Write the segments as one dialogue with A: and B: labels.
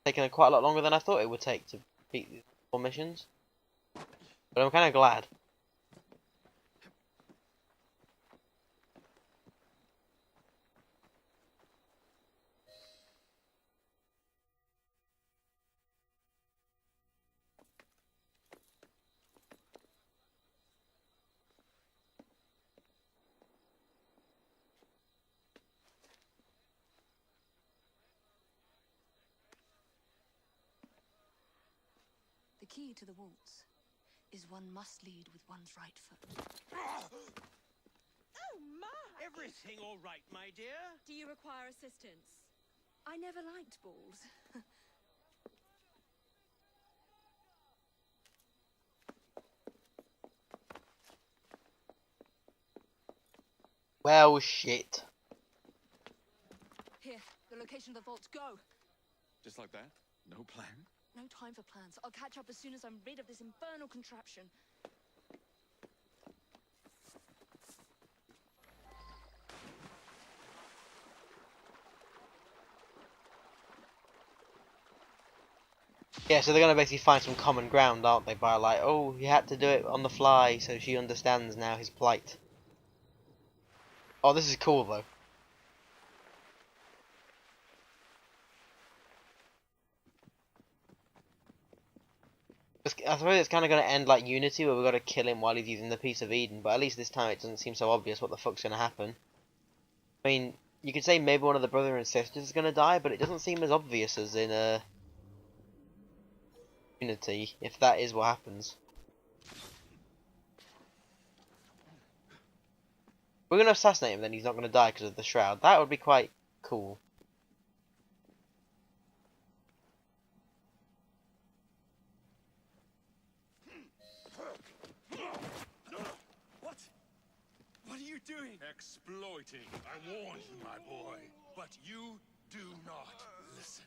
A: taken quite a lot longer than I thought it would take to beat these 4 missions. But I'm kind of glad.
B: The key to the waltz is one must lead with one's right foot.
C: Oh, my! Everything all right, my dear?
B: Do you require assistance? I never liked balls.
A: Well, shit.
B: Here, the location of the vault. Go!
D: Just like that? No plan?
B: No time for plans. I'll catch up as soon as I'm rid of this infernal contraption.
A: Yeah, so they're gonna basically find some common ground, aren't they? By like, oh, he had to do it on the fly, so she understands now his plight. Oh, this is cool though. I suppose it's kind of going to end like Unity, where we've got to kill him while he's using the Piece of Eden, but at least this time it doesn't seem so obvious what the fuck's going to happen. I mean, you could say maybe one of the brother and sisters is going to die, but it doesn't seem as obvious as in Unity, if that is what happens. We're going to assassinate him, then he's not going to die because of the shroud. That would be quite cool.
D: What are you doing?
E: Exploiting. I warned you, my boy. But you do not listen.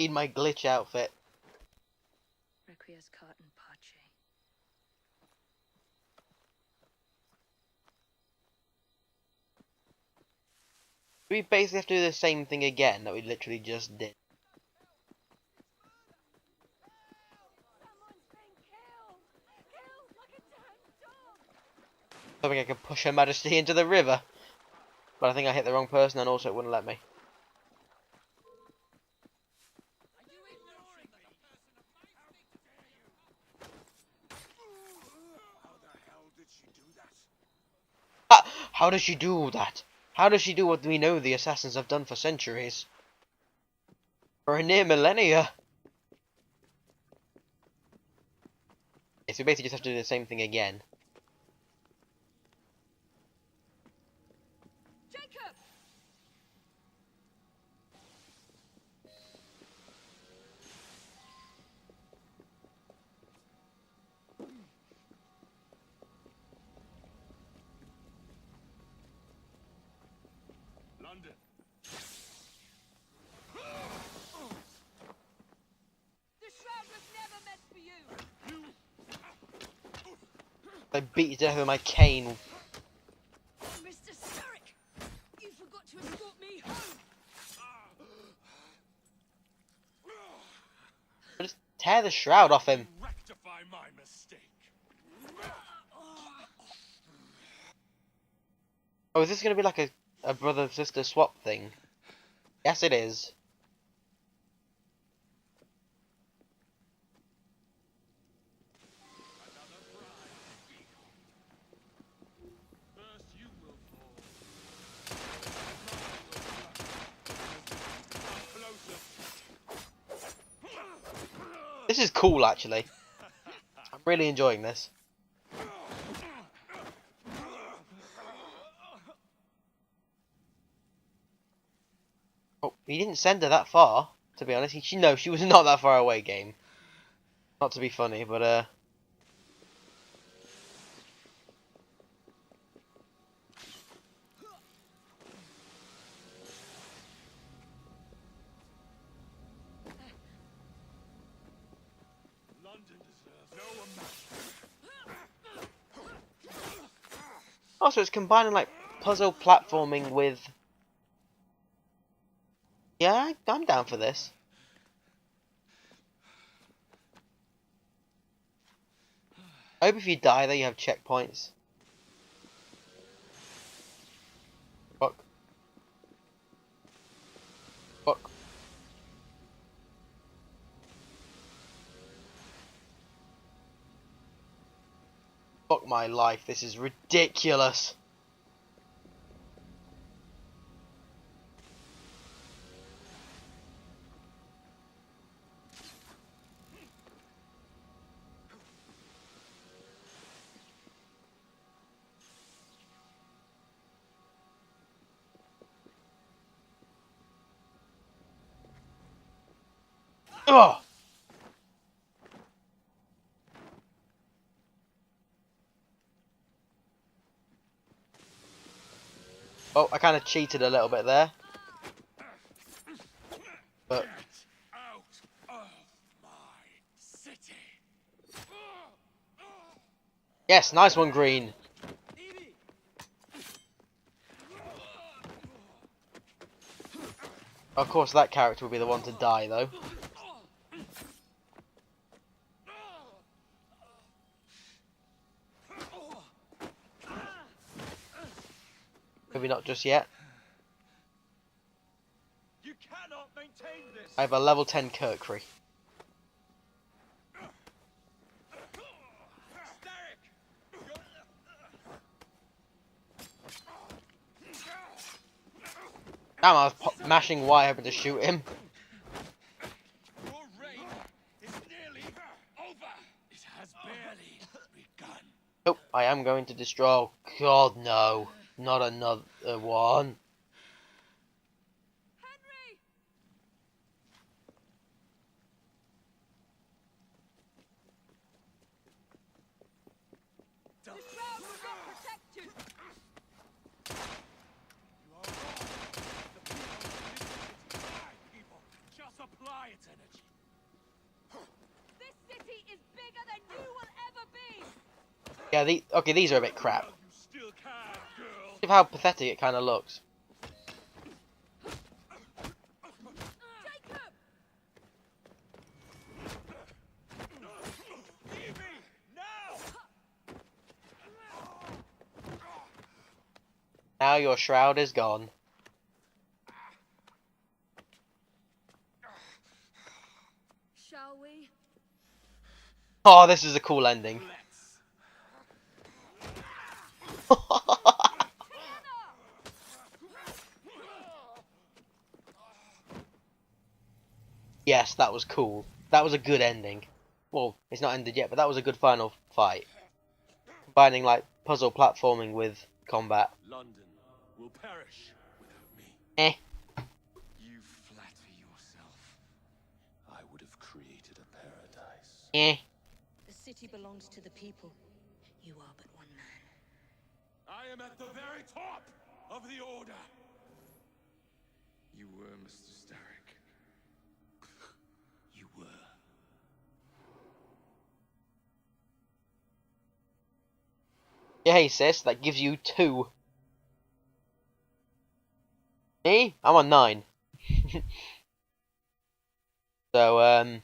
A: Need my glitch outfit.
B: Requiescat in pace.
A: We basically have to do the same thing again that we literally just did. Hoping I could push Her Majesty into the river. But I think I hit the wrong person and also it wouldn't let me. How does she do that? How does she do what we know the assassins have done for centuries? For a near millennia? Okay, so we basically just have to do the same thing again.
B: Jacob!
E: London.
B: The shroud was never meant for you!
A: I beat you to death with my cane.
B: Mr. Starrick! You forgot to escort me home!
A: Just tear the shroud off him.
E: Rectify my mistake.
A: Oh, is this going to be like a brother-sister swap thing? Yes, it is.
E: First you will fall.
A: This is cool, actually. I'm really enjoying this. Oh, he didn't send her that far, to be honest. No, she was not that far away, game. Not to be funny, but
E: London deserves no amount.
A: Oh, so it's combining like puzzle platforming with. Yeah, I'm down for this. I hope if you die there you have checkpoints. Fuck. Fuck. Fuck my life, this is ridiculous. Ugh! Oh, I kind of cheated a little bit there. But
E: Out of my city.
A: yes, nice one, Green. Of course, that character will be the one to die, though. Maybe not just yet.
C: You cannot maintain this.
A: I have a level 10 Kirkry. Damn, I was mashing Y hoping to shoot him.
E: Your reign is nearly over. It has barely begun.
A: Oh, I am going to destroy. Oh, God, no. Not another one.
B: Henry! The shroud will not protect you!
E: You are wrong. The people of this city, my people, shall supply its energy.
B: This city is bigger than you will ever be!
A: Yeah, okay, these are a bit crap.
E: You still can, girl.
A: Look at how pathetic it kind of looks.
B: Jacob!
E: Evie, now!
A: Now your shroud is gone.
B: Shall we?
A: Oh, this is a cool ending. Yes, that was cool. That was a good ending. Well, it's not ended yet, but that was a good final fight. Combining like puzzle platforming with combat.
E: London will perish without me.
A: Eh.
E: You flatter yourself. I would have created a paradise.
A: Eh.
B: The city belongs to the people. You are but one man.
E: I am at the very top of the order. You were, Mr. Starrick. You were.
A: Yeah, hey sis, that gives you 2. Me? I'm on 9. So,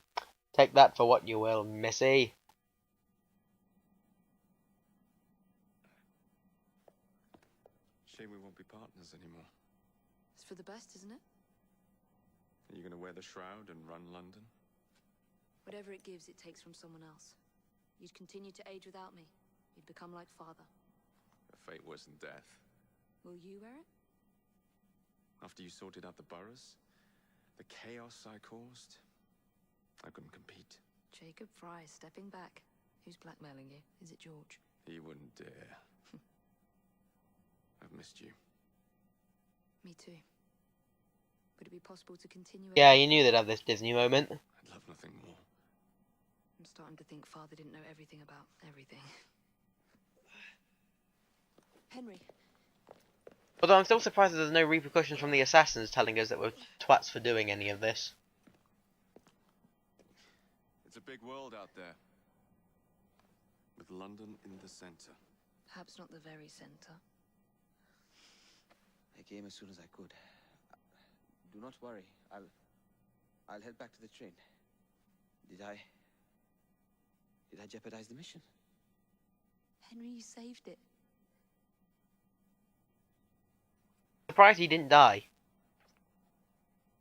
A: take that for what you will, Missy.
D: Shame we won't be partners anymore.
B: It's for the best, isn't it?
D: Are you gonna wear the shroud and run London?
B: Whatever it gives, it takes from someone else. You'd continue to age without me. You'd become like father.
D: A fate worse than death.
B: Will you wear it?
D: After you sorted out the boroughs, the chaos I caused, I couldn't compete.
B: Jacob Fry is stepping back. Who's blackmailing you? Is it George?
D: He wouldn't dare. I've missed you.
B: Me too. Would it be possible to continue?
A: Yeah, you knew they'd have this Disney moment.
D: I'd love nothing more.
B: I'm starting to think father didn't know everything about everything. Henry.
A: Although I'm still surprised that there's no repercussions from the assassins telling us that we're twats for doing any of this.
D: It's a big world out there. With London in the center.
B: Perhaps not the very center.
F: I came as soon as I could. Do not worry. I'll head back to the train. Did I jeopardize the mission?
B: Henry, you saved it.
A: Surprised he didn't die.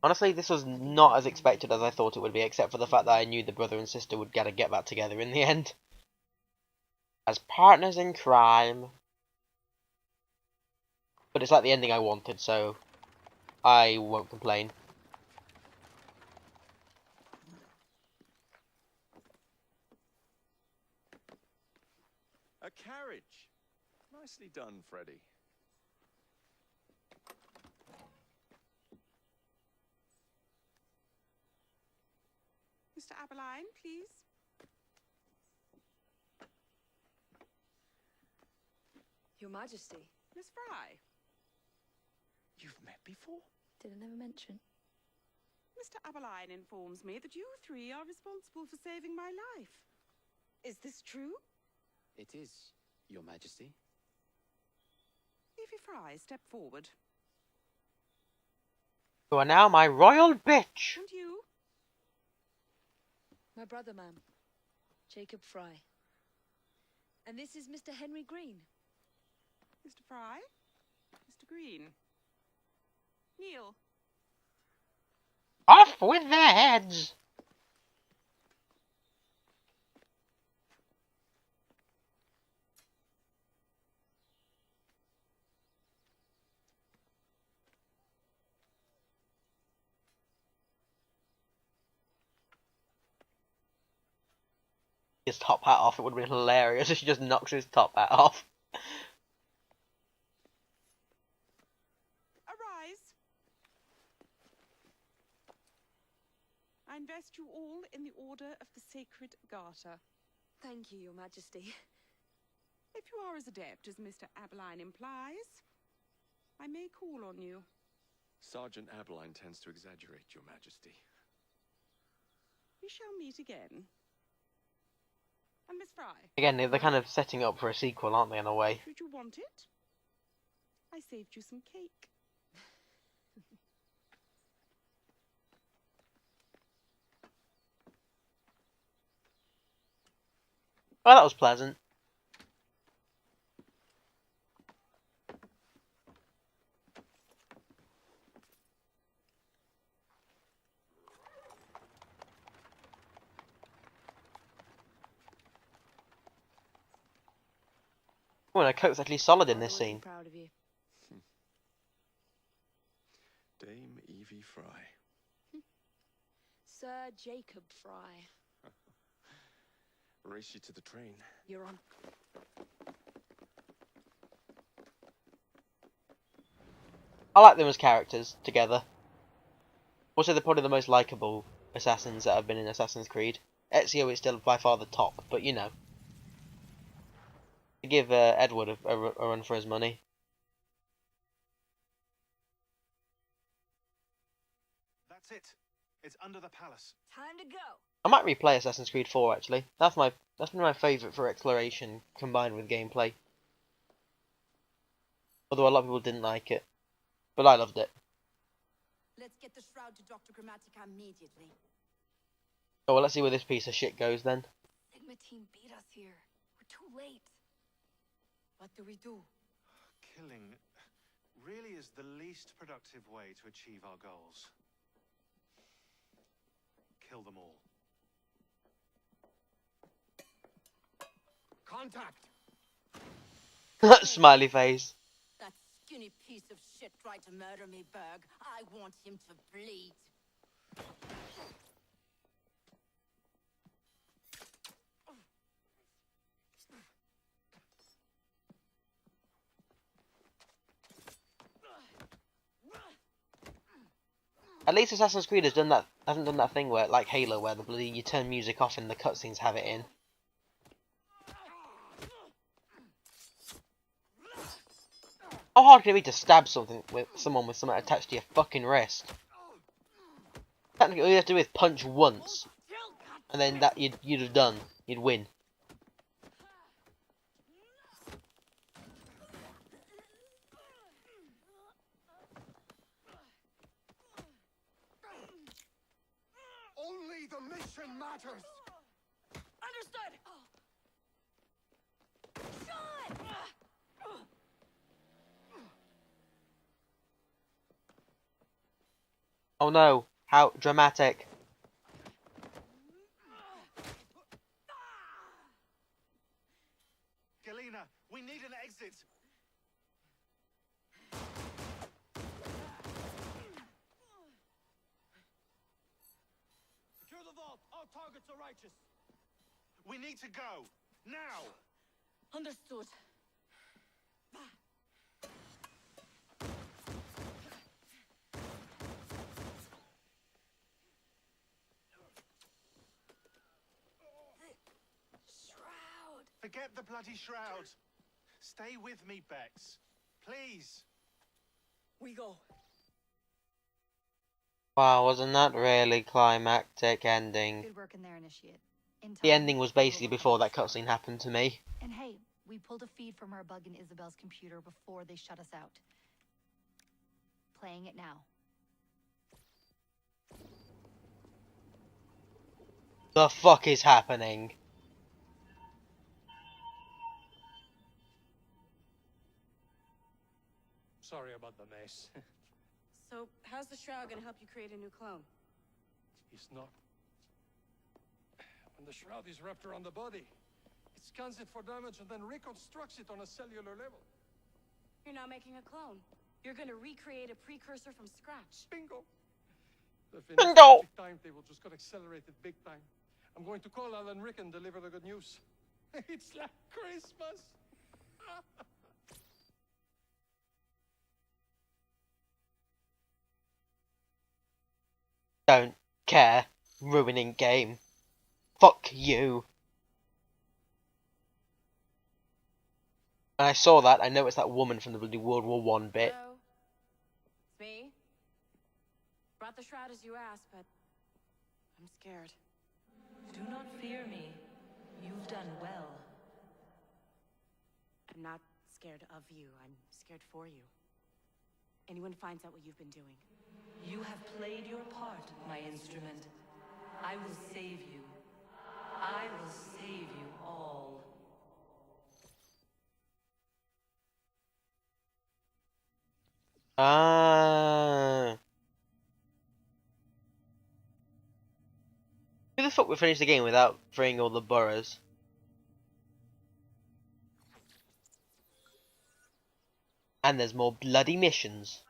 A: Honestly, this was not as expected as I thought it would be, except for the fact that I knew the brother and sister would gotta get back together in the end. As partners in crime. But it's like the ending I wanted, so I won't complain.
D: A carriage. Nicely done, Freddy.
G: Mr. Aberline, please.
B: Your Majesty.
G: Miss Fry.
D: You've met before?
B: Did I never mention?
G: Mr. Aberline informs me that you three are responsible for saving my life. Is this true?
F: It is, Your Majesty.
G: Evie Fry, step forward.
A: You are now my royal bitch!
G: And you?
B: My brother, ma'am. Jacob Fry. And this is Mr. Henry Green.
G: Mr. Fry? Mr. Green? Kneel.
A: Off with their heads! His top hat off, it would have been hilarious if she just knocks his top hat off.
G: Arise. I invest you all in the Order of the Sacred Garter.
B: Thank you, Your Majesty.
G: If you are as adept as Mr. Aberline implies, I may call on you.
D: Sergeant Aberline tends to exaggerate, Your Majesty.
G: We shall meet again. And Miss Fry.
A: Again, they're kind of setting up for a sequel, aren't they, in a way?
G: Should you want it? I saved you some cake.
A: Well, that was pleasant. Oh, and her coat's actually solid in this
B: Father would be
A: scene.
B: proud of you.
D: Dame Evie Fry.
B: Sir Jacob Fry.
D: Race you to the train.
B: You're on.
A: I like them as characters together. Also, they're probably the most likeable assassins that have been in Assassin's Creed. Ezio is still by far the top, but you know. To give Edward a run for his money.
C: That's it. It's under the palace.
B: Time to go.
A: I might replay Assassin's Creed 4 actually. That's been my favourite for exploration combined with gameplay. Although a lot of people didn't like it. But I loved it.
H: Let's get the shroud to Dr. Grammatica immediately.
A: Oh well, let's see where this piece of shit goes then.
B: Sigma team beat us here. We're too late.
H: What do we do?
C: Killing really is the least productive way to achieve our goals. Kill them all.
E: Contact!
A: Smiley face.
H: That skinny piece of shit tried to murder me, Berg. I want him to bleed.
A: At least Assassin's Creed hasn't done that thing where, like Halo, where the bloody you turn music off and the cutscenes have it in. How hard can it be to stab someone with something attached to your fucking wrist? Technically, all you have to do is punch once, and then that you'd have done. You'd win.
E: Direction matters.
B: Understood! Sean!
A: Oh no, how dramatic.
C: Galena, we need an exit.
E: Secure the vault. All targets are righteous.
C: We need to go. Now!
B: Understood. Shroud!
C: Forget the bloody shroud. Stay with me, Bex. Please.
B: We go.
A: Wow, wasn't that really climactic ending?
I: Good work in there, Initiate. In
A: The
I: time,
A: ending was
I: we will
A: basically
I: look
A: before
I: up.
A: that cutscene happened to me.
I: And hey, we pulled a feed from our bug in Isabel's computer before they shut us out. Playing it now.
A: The fuck is happening?
E: Sorry about the mess.
G: So, how's the shroud gonna help you create a new clone?
E: It's not. When the shroud is wrapped around the body, it scans it for damage and then reconstructs it on a cellular level.
G: You're not making a clone. You're gonna recreate a precursor from scratch.
E: Bingo! The
A: Bingo!
E: finished timetable just got accelerated big time. I'm going to call Alan Rick and deliver the good news. It's like Christmas!
A: Don't care. Ruining game. Fuck you. And I saw that, I know it's that woman from the bloody World War One bit.
G: Hello? It's me. Brought the shroud as you asked, but I'm scared.
J: Do not fear me. You've done well.
G: I'm not scared of you. I'm scared for you. Anyone finds out what you've been doing.
J: You have played your part, my instrument. I will save you. I will save you all.
A: Ah. Who the fuck would finish the game without freeing all the boroughs? And there's more bloody missions.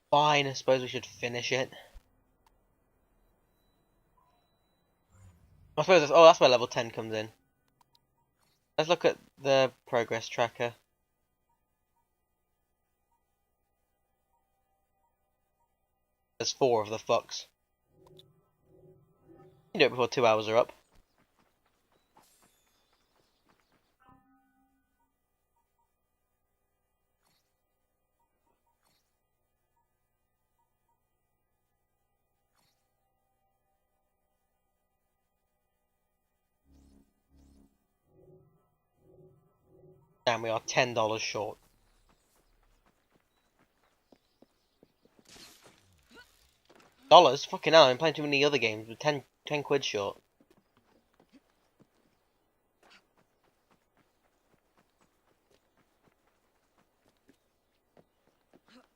A: Fine, I suppose we should finish it. I suppose that's where level 10 comes in. Let's look at the progress tracker. There's 4 of the fucks. You can do it before 2 hours are up. Damn, we are $10 short. Dollars? Fucking hell, I'm playing too many other games with 10 quid short.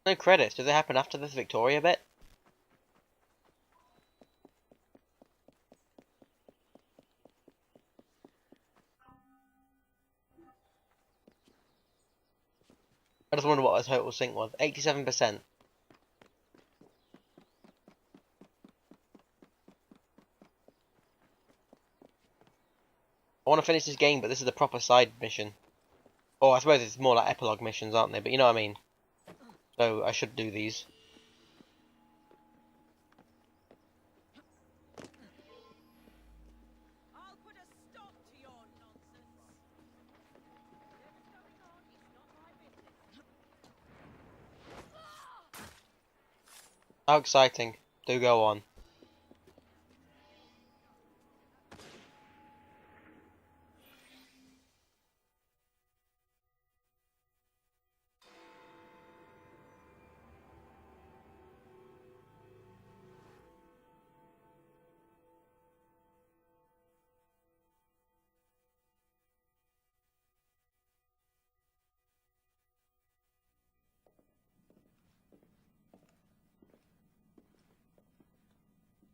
A: No credits, does it happen after this Victoria bit? I just wonder what our total sync was. 87%. I want to finish this game, but this is the proper side mission. Or I suppose it's more like epilogue missions, aren't they? But you know what I mean. So I should do these.
G: I'll put a stop to your nonsense.
A: How exciting. Do go on.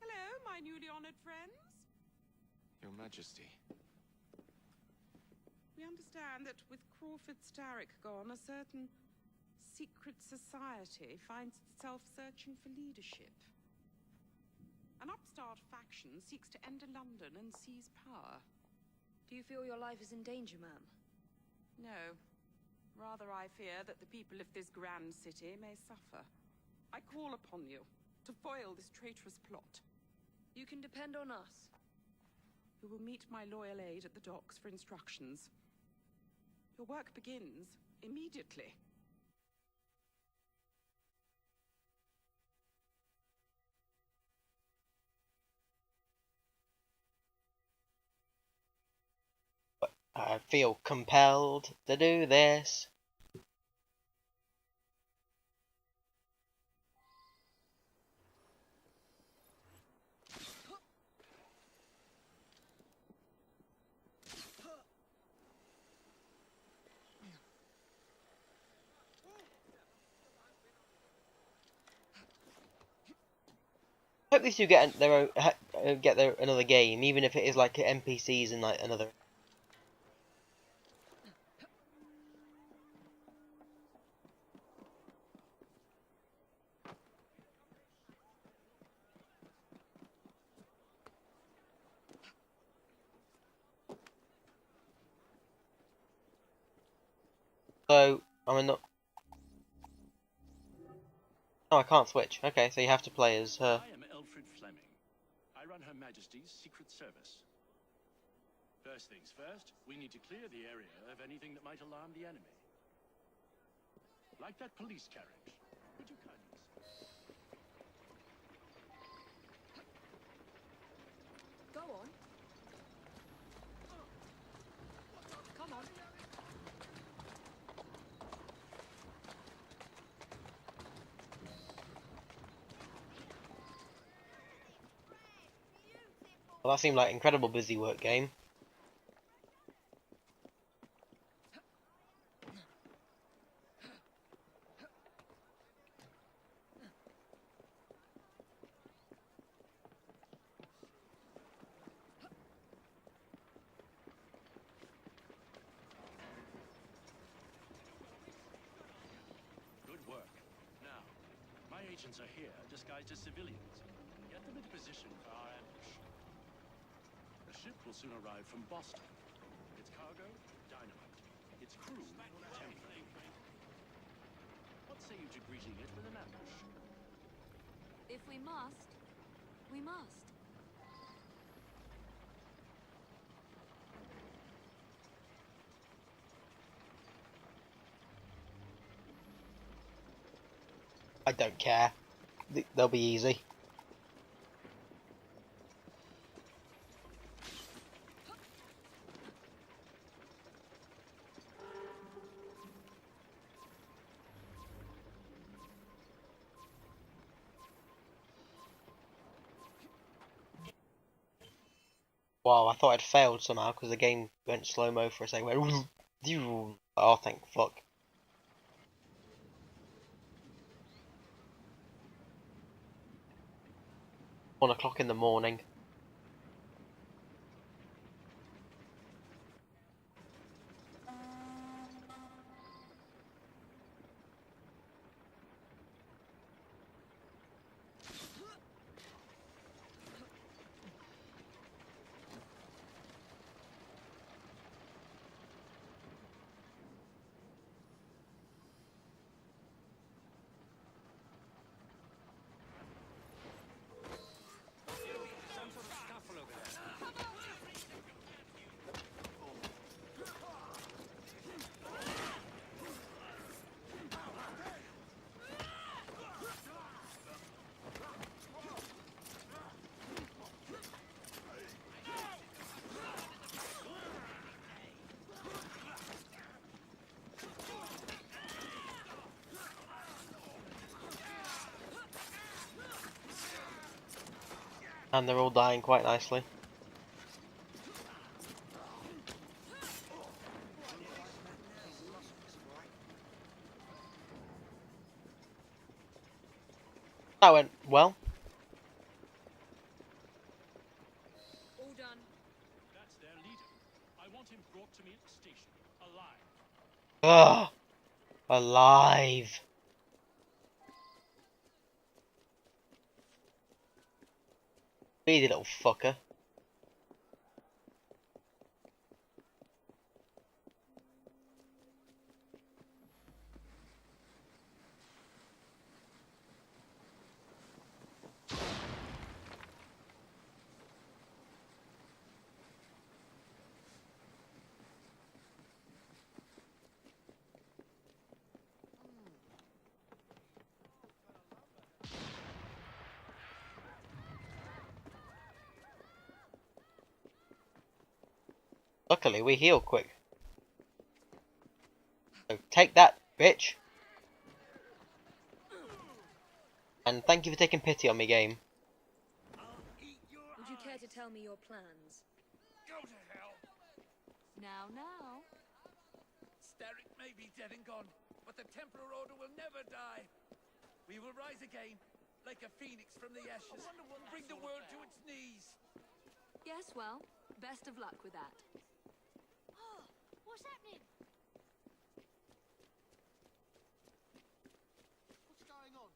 G: Hello, my newly honored friends.
D: Your Majesty.
G: We understand that with Crawford Starrick gone, a certain secret society finds itself searching for leadership. An upstart faction seeks to enter London and seize power.
B: Do you feel your life is in danger, ma'am?
G: No. Rather, I fear that the people of this grand city may suffer. I call upon you to foil this traitorous plot.
B: You can depend on us.
G: You will meet my loyal aide at the docks for instructions. Your work begins immediately.
A: I feel compelled to do this. I hope these two get their own, another game, even if it is like NPCs and like another. So I'm not. Oh, I can't switch. Okay, so you have to play as her.
K: I am Alfred Fleming. I run Her Majesty's Secret Service. First things first, we need to clear the area of anything that might alarm the enemy. Like that police carriage. Would you kindly...
B: Go on. Come on.
A: Well, that seemed like incredible busy work game.
K: Good work. Now, my agents are here, disguised as civilians. Get them in position for our ambush. The ship will soon arrive from Boston. Its cargo, dynamite. Its crew, temporary. What say you to greeting it with an ambush?
B: If we must, we must.
A: I don't care. They'll be easy. Wow, I thought I'd failed somehow because the game went slow-mo for a second. Oh, thank fuck. 1 o'clock in the morning. And they're all dying quite nicely. That went well.
B: All done.
K: That's their leader. I want him brought to me at the station, alive.
A: Ugh! Alive! Greedy little fucker. Luckily, we heal quick. So take that, bitch! And thank you for taking pity on me, game.
B: Would you care to tell me your plans?
L: Go to hell!
B: Now.
L: Starrick may be dead and gone, but the Templar Order will never die. We will rise again, like a phoenix from the ashes, and bring the world to its knees.
B: Yes, well, best of luck with that.
H: Oh, what's happening?
E: What's going on?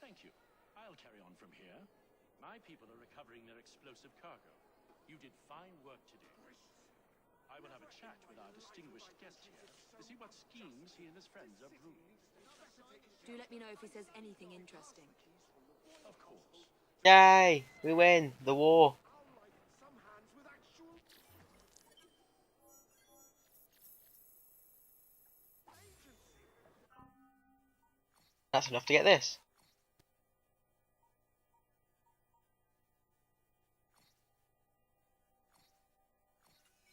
K: Thank you. I'll carry on from here. My people are recovering their explosive cargo. You did fine work today. I will have a chat with our distinguished guest here to see what schemes he and his friends are brewing.
B: Do let me know if he says anything interesting.
K: Of course.
A: Yay! We win! The war! That's enough to get this.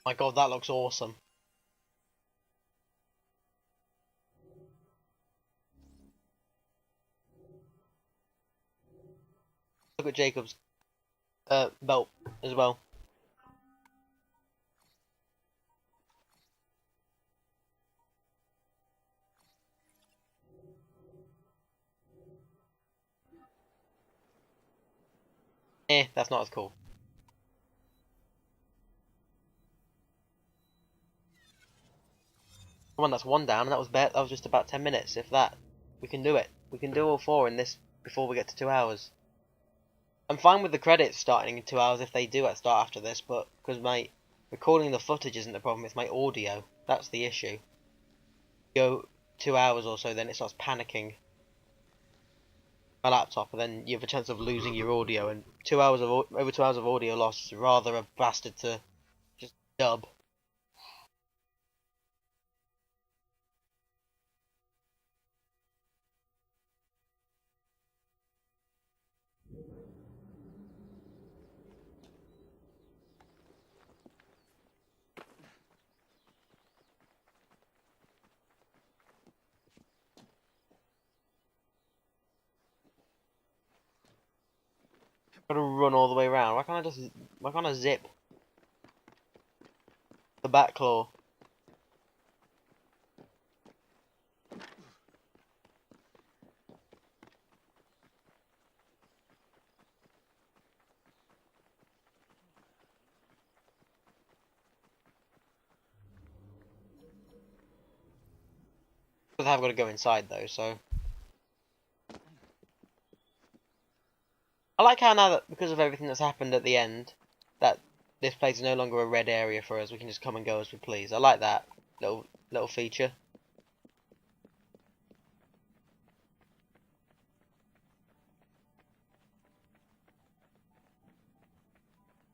A: My god, that looks awesome. Look at Jacob's belt as well. That's not as cool. Come on, that's one down, and that was just about 10 minutes, if that. We can do it. We can do all 4 in this before we get to 2 hours. I'm fine with the credits starting in 2 hours if they do start after this, but because my recording the footage isn't the problem, it's my audio. That's the issue. Go 2 hours or so, then it starts panicking my laptop, and then you have a chance of losing your audio. And over 2 hours of audio loss is rather a bastard to just dub. Gotta run all the way around. Why can't I zip the back claw? Because I've got to go inside though, so. I like how now that, because of everything that's happened at the end, that this place is no longer a red area for us. We can just come and go as we please. I like that little feature.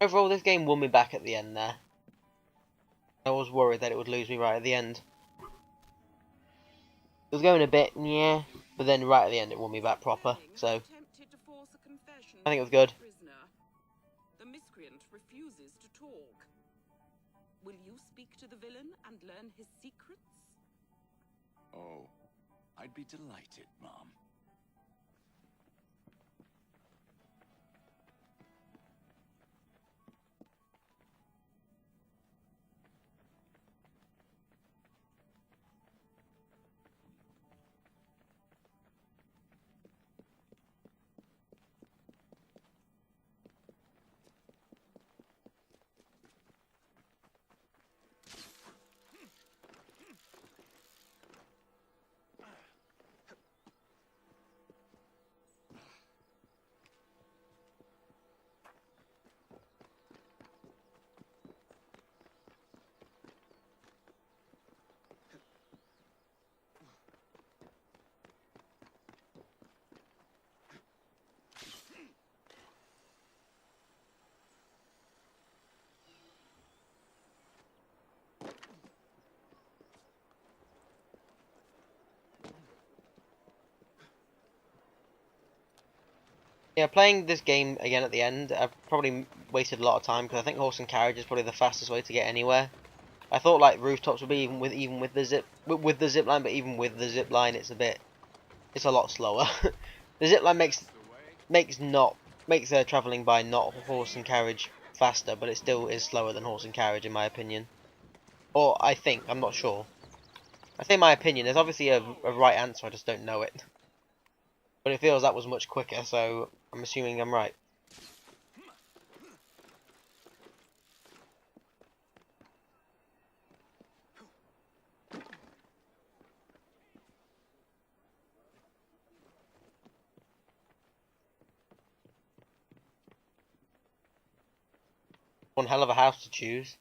A: Overall, this game won me back at the end there. I was worried that it would lose me right at the end. It was going a bit, yeah, but then right at the end it won me back proper, so I think it was good.
G: The miscreant refuses to talk. Will you speak to the villain and learn his secrets?
D: Oh,
K: I'd be delighted, Mom.
A: Yeah, playing this game again at the end, I've probably wasted a lot of time because I think horse and carriage is probably the fastest way to get anywhere. I thought like rooftops would be even with the zip line, but even with the zip line, it's a lot slower. The zip line makes traveling by not horse and carriage faster, but it still is slower than horse and carriage in my opinion. Or I think, I'm not sure. I say my opinion. There's obviously a right answer, I just don't know it. But it feels that was much quicker, so I'm assuming I'm right. One hell of a house to choose.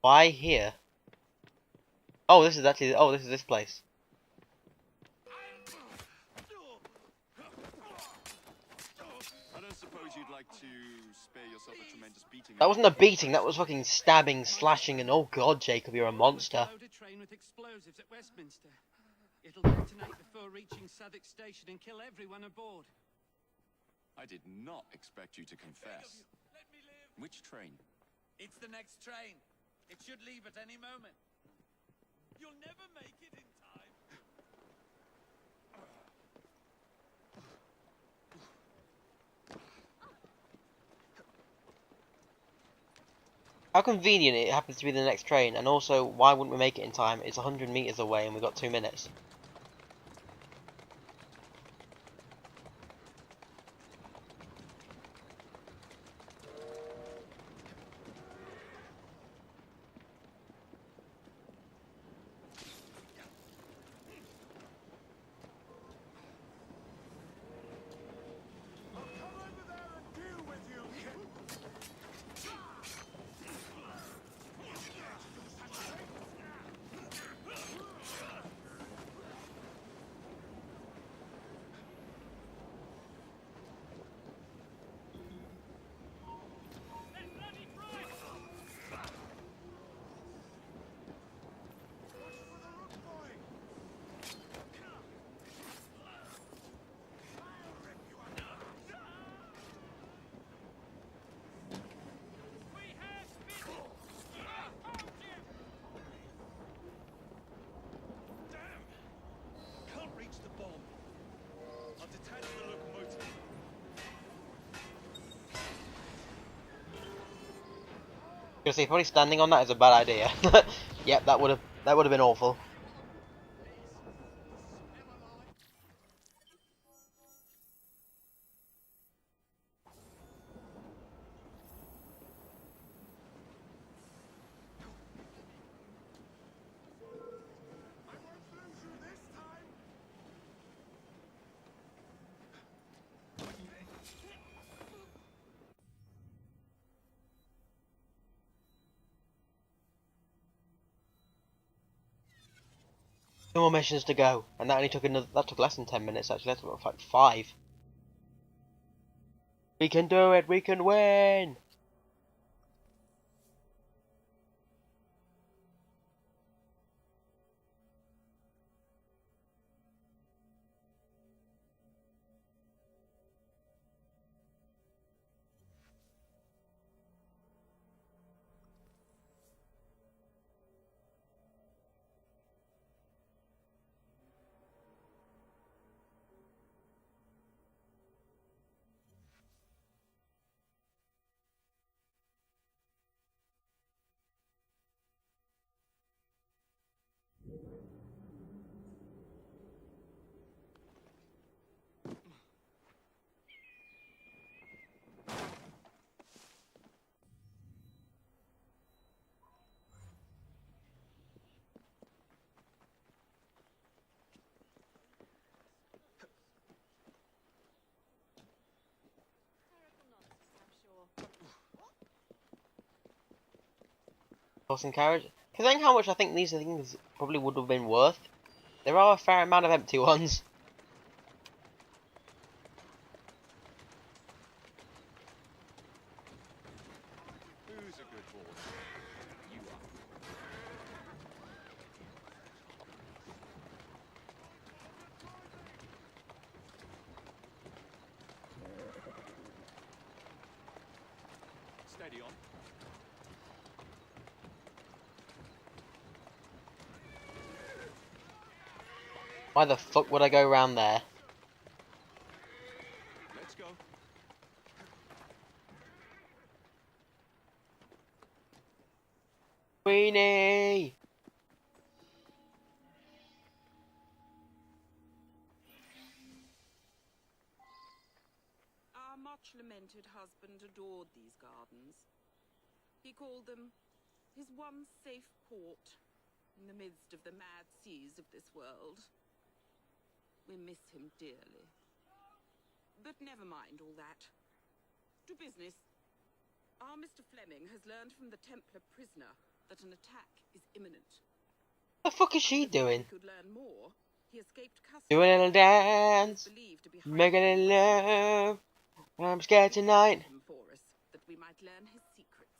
A: Why here? Oh, this is actually. Oh, this is this place.
D: I don't suppose you'd like to spare yourself a tremendous beating.
A: That wasn't a beating. That was fucking stabbing, slashing, and oh god, Jacob, you're a monster.
M: Load a train with explosives at Westminster. It'll detonate before reaching Southwark Station and kill everyone aboard.
D: I did not expect you to confess.
L: Let me live.
D: Which train?
L: It's the next train. It should leave at any moment. You'll never make it in time.
A: How convenient it happens to be the next train, and also, why wouldn't we make it in time? It's 100 meters away and we've got 2 minutes. Gonna say probably standing on that is a bad idea. Yep, that would have been awful. Two more missions to go, and that only took that took less than 10 minutes actually. That took like 5. We can do it. We can win. Horse and carriage. Considering how much I think these things probably would have been worth, there are a fair amount of empty ones.
D: Who's a good horse? You are. Steady on.
A: Why the fuck would I go around there?
D: Let's go.
A: Queenie!
G: Our much lamented husband adored these gardens. He called them his one safe port in the midst of the mad seas of this world. We miss him dearly. But never mind all that. To business. Our Mr. Fleming has learned from the Templar prisoner that an attack is imminent.
A: What the fuck is she doing?
G: Could learn more. He escaped custody.
A: Do a little dance.
G: Believed to be
A: Make a little love. I'm scared tonight.
G: for us, that we might learn his secrets.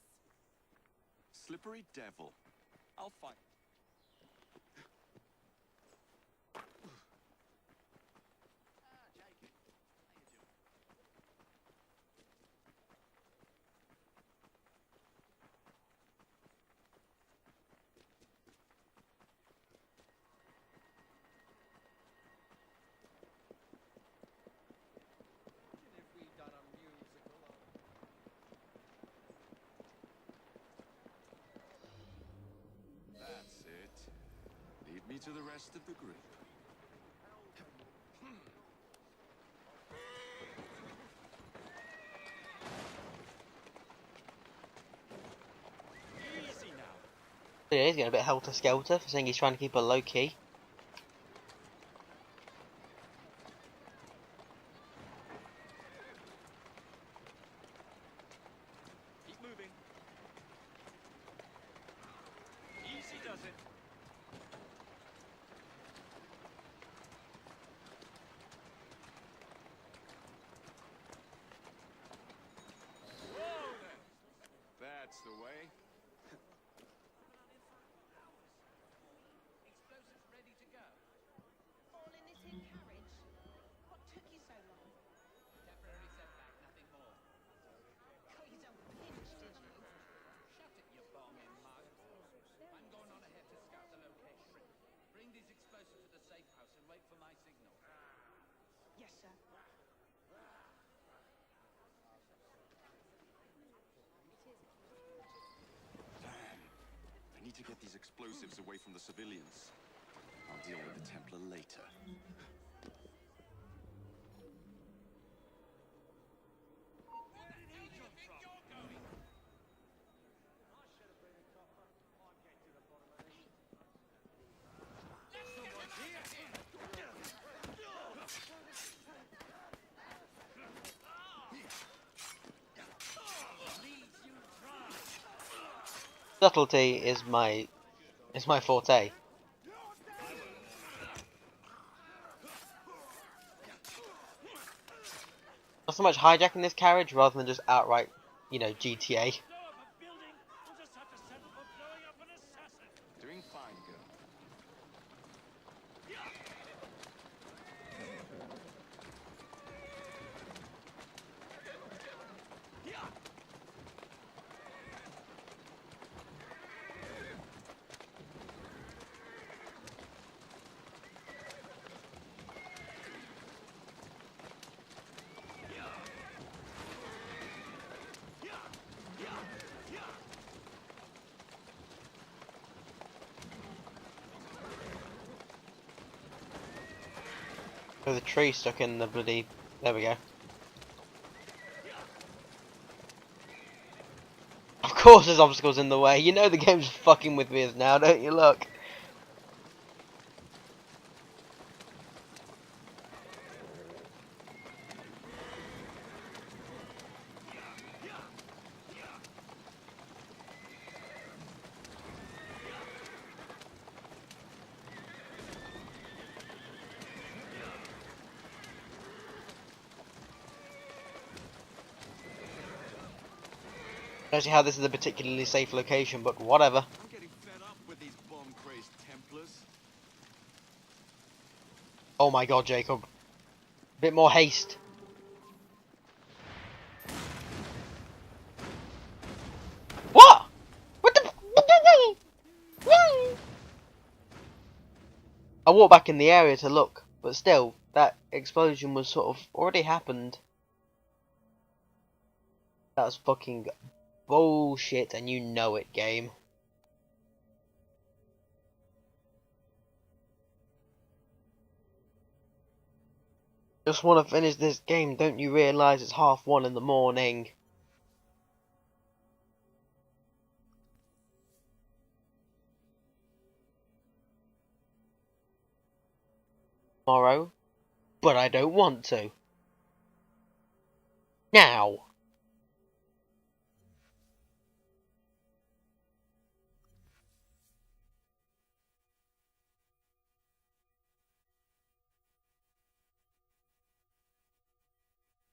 D: Slippery devil. I'll fight. That's it. Lead me to the rest of the group. Easy now.
A: Yeah, he's getting a bit helter-skelter for saying he's trying to keep her low-key.
D: Keep moving. Easy does it. Whoa then. That's the way.
L: Explosives ready to go. All in this here carriage? What took you so long? Temporary setback, nothing more. Got you done pinched, did you? Shut it, you bombing mug. I'm going on ahead to scout the location. Bring these explosives to the safe house and wait for my signal. Yes, sir.
D: I need to get these explosives away from the civilians. I'll deal with the Templar later.
A: Subtlety is my forte. Not so much hijacking this carriage rather than just outright, you know, GTA.
D: Doing fine, girl.
A: Oh, the tree stuck in the bloody... There we go. Of course there's obstacles in the way. You know the game's fucking with me now, don't you? Look. I don't see how this is a particularly safe location, but whatever.
D: I'm getting fed up with these bomb-crazed Templars.
A: Oh my god, Jacob. Bit more haste. What? What the? I walked back in the area to look, but still, that explosion was sort of already happened. That was fucking bullshit, and you know it, game. Just want to finish this game, don't you realise it's 1:30 in the morning? Tomorrow? But I don't want to. Now!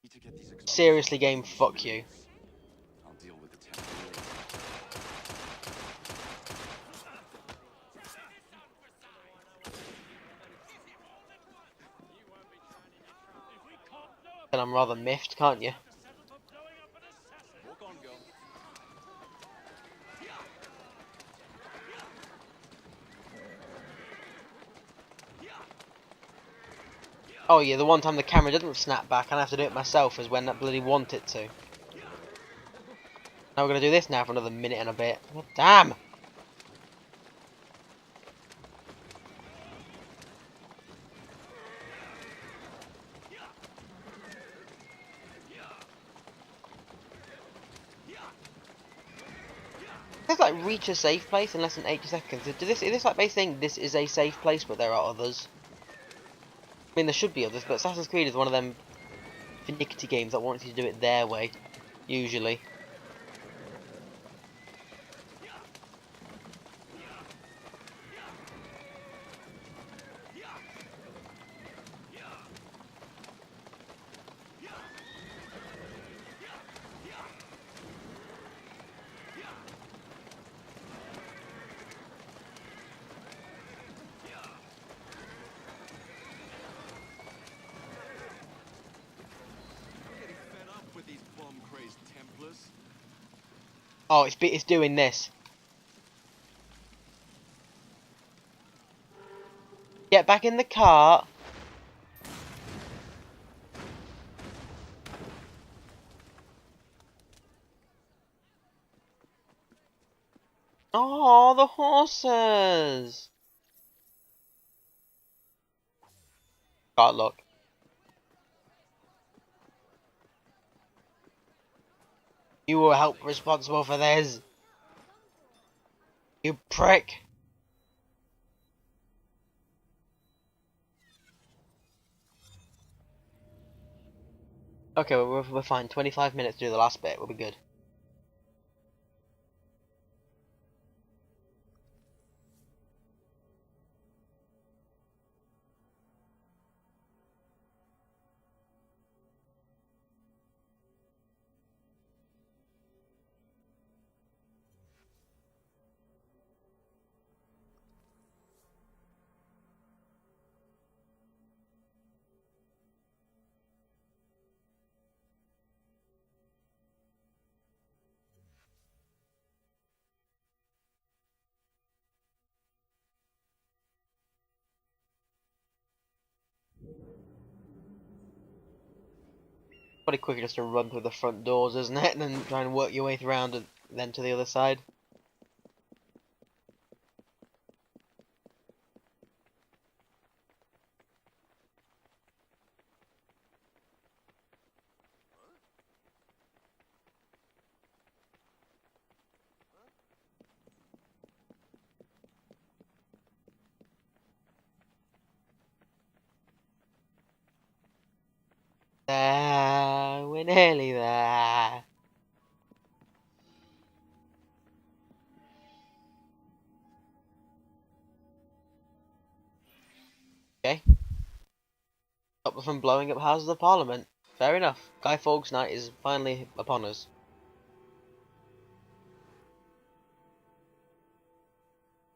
D: Need to get these explosives.
A: Seriously, game, fuck you.
D: I'll deal with the Templar.
A: And I'm rather miffed, can't you?
D: Walk on, girl.
A: Oh yeah, the one time the camera didn't snap back and I have to do it myself is when that bloody want it to. Now we're gonna do this now for another minute and a bit. Damn! It's like reach a safe place in less than 80 seconds. Is this like basically saying this is a safe place, but there are others? I mean, there should be others, but Assassin's Creed is one of them finicky games that wants you to do it their way, usually. Oh, it's doing this. Get back in the car. Oh, the horses. God, look. You were help responsible for this. You prick. Okay, we're fine. 25 minutes to do the last bit. We'll be good. Pretty quicker just to run through the front doors, isn't it? And then try and work your way around and then to the other side. There, we're nearly there. Okay. Stop them from blowing up Houses of Parliament. Fair enough. Guy Fawkes night is finally upon us.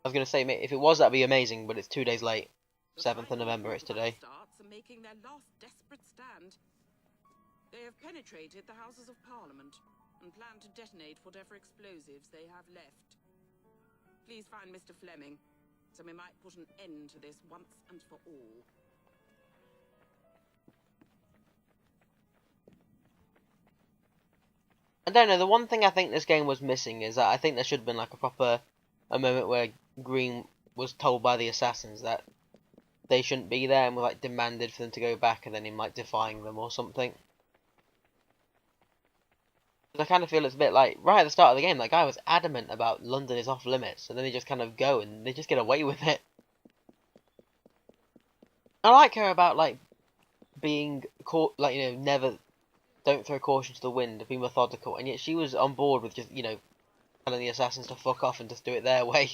A: I was gonna say, mate, if it was, that'd be amazing, but it's 2 days late. 7th of November, it's today.
G: Upstarts are making their last desperate stand. They have penetrated the Houses of Parliament and plan to detonate whatever explosives they have left. Please find Mr. Fleming, so we might put an end to this once and for all.
A: I don't know, the one thing I think this game was missing is that I think there should have been like a moment where Green was told by the assassins that they shouldn't be there and was like demanded for them to go back, and then him like defying them or something. I kind of feel it's a bit like, right at the start of the game, that guy was adamant about London is off limits, and then they just kind of go and they just get away with it. I like her about like being caught, like, you know, never, don't throw caution to the wind, be methodical, and yet she was on board with just, you know, telling the assassins to fuck off and just do it their way.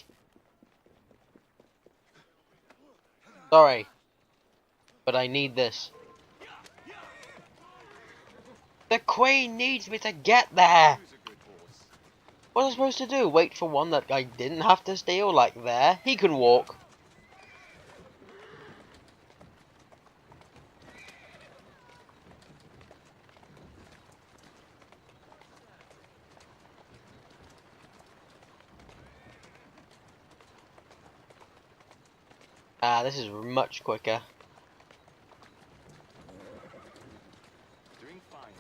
A: Sorry, but I need this. The Queen needs me to get there! What was I supposed to do? Wait for one that I didn't have to steal? Like there? He can walk. Ah, this is much quicker.
D: Doing fine.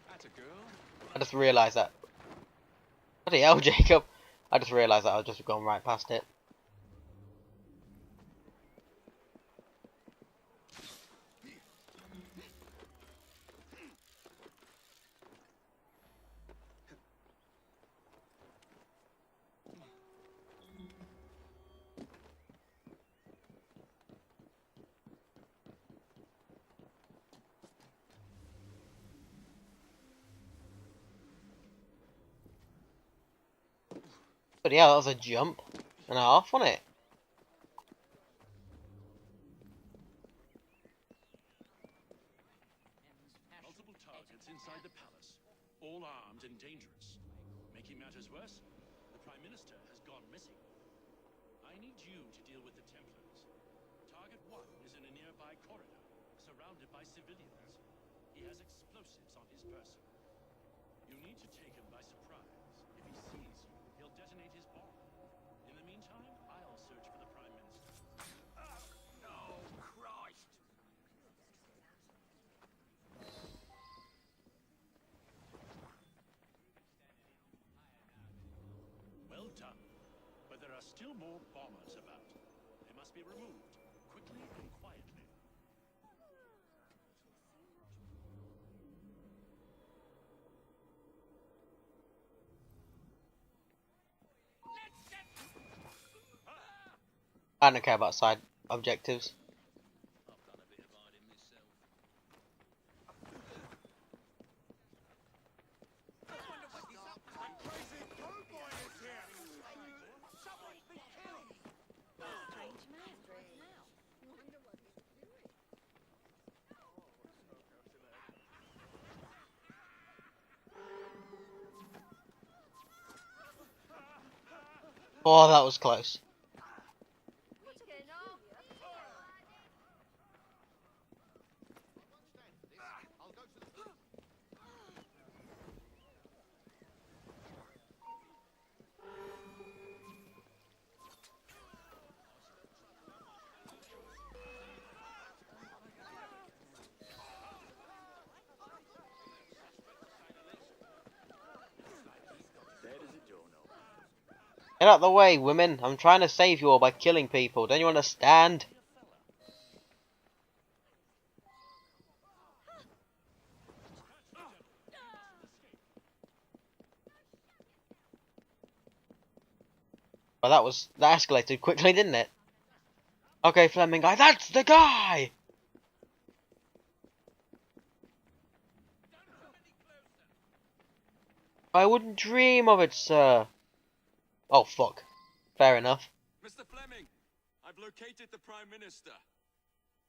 D: That's a girl.
A: I just realised that. Bloody hell, Jacob. I just realised that I was just going right past it. But yeah, that was a jump and a half, wasn't it?
K: Multiple targets inside the palace, all armed and dangerous. Making matters worse, the Prime Minister has gone missing. I need you to deal with the Templars. Target 1 is in a nearby corridor, surrounded by civilians. He has explosives on his person. You need to take him by surprise. If he sees you, he'll detonate his bomb. In the meantime, I'll search for the Prime Minister.
D: Oh, Christ!
K: Well done. But there are still more bombers about. They must be removed, quickly and quietly.
A: I don't care about side objectives. Oh, that was close. Get out of the way, women. I'm trying to save you all by killing people. Don't you understand? Well, that escalated quickly, didn't it? Okay, Fleming guy, that's the guy! I wouldn't dream of it, sir. Oh, fuck. Fair enough.
D: Mr. Fleming, I've located the Prime Minister.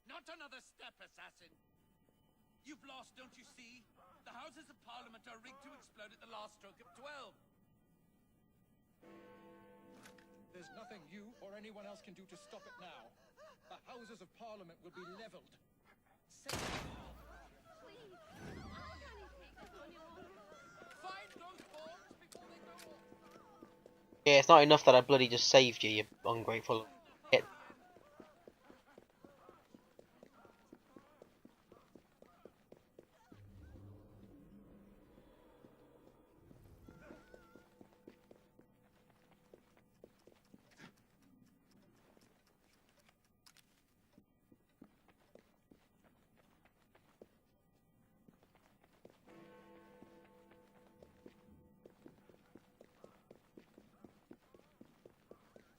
M: Not another step, assassin. You've lost, don't you see? The Houses of Parliament are rigged to explode at the last stroke of 12.
E: There's nothing you or anyone else can do to stop it now. The Houses of Parliament will be leveled.
M: Find those bombs before they go off.
A: Yeah, it's not enough that I bloody just saved you, you ungrateful shit.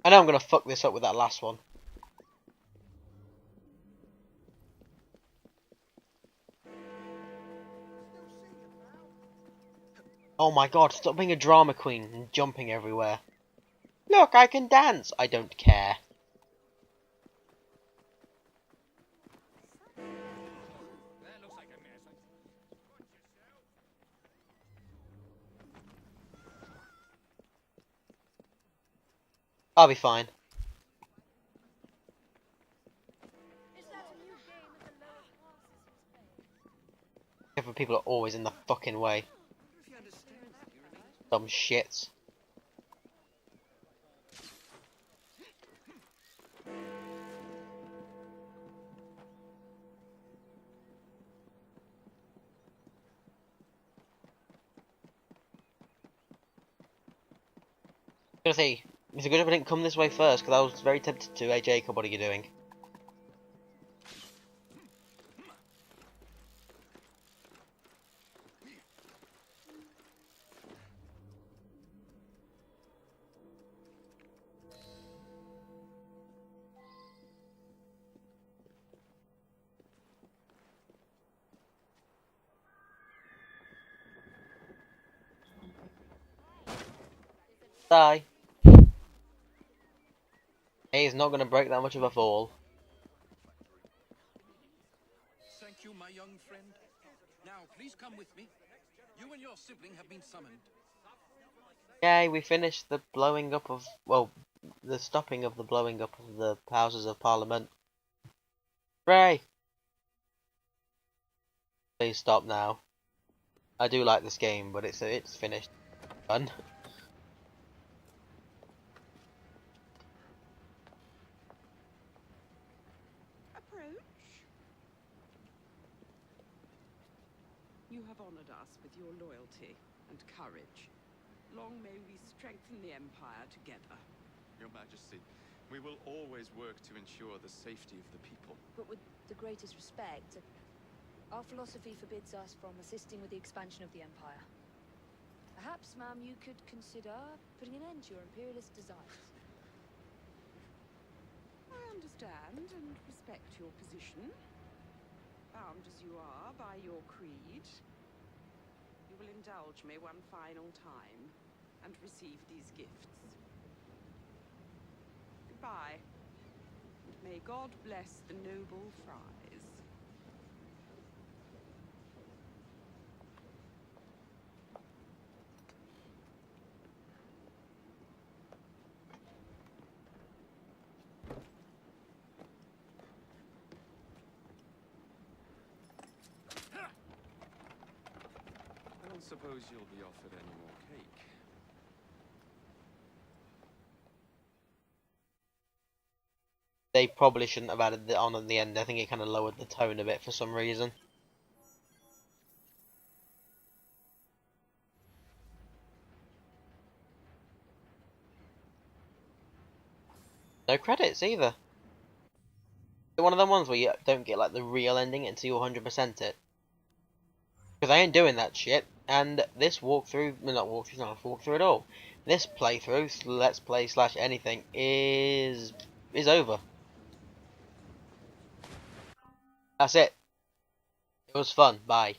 A: I know I'm gonna fuck this up with that last one. Oh my god, stop being a drama queen and jumping everywhere. Look, I can dance! I don't care.
M: That looks like a mess.
A: I'll be fine. Different people are always in the fucking way. Dumb shits. I was gonna say, it's good if I didn't come this way first, because I was very tempted to. Hey Jacob, what are you doing? Die. Hey, he's not gonna break that much of a fall.
M: Thank you, my young friend. Now, please come with me. You and your sibling have been summoned.
A: Yay, we finished the blowing up of, well, the stopping of the blowing up of the Houses of Parliament. Hooray! Please stop now. I do like this game, but it's finished. Done.
G: Approach. You have honored us with your loyalty and courage. Long may we strengthen the Empire together.
D: Your Majesty, we will always work to ensure the safety of the people.
B: But with the greatest respect, our philosophy forbids us from assisting with the expansion of the Empire. Perhaps, ma'am, you could consider putting an end to your imperialist desires.
G: I understand and respect your position. Bound as you are by your creed, you will indulge me one final time and receive these gifts. Goodbye. May God bless the noble Fries.
D: I don't suppose you'll be offered any more cake.
A: They probably shouldn't have added it on at the end. I think it kind of lowered the tone a bit for some reason. No credits either. One of them ones where you don't get like the real ending until you 100% it. Because I ain't doing that shit. And this walkthrough, well, not walkthrough, not a walkthrough at all. This playthrough, let's play slash anything, is over. That's it. It was fun. Bye.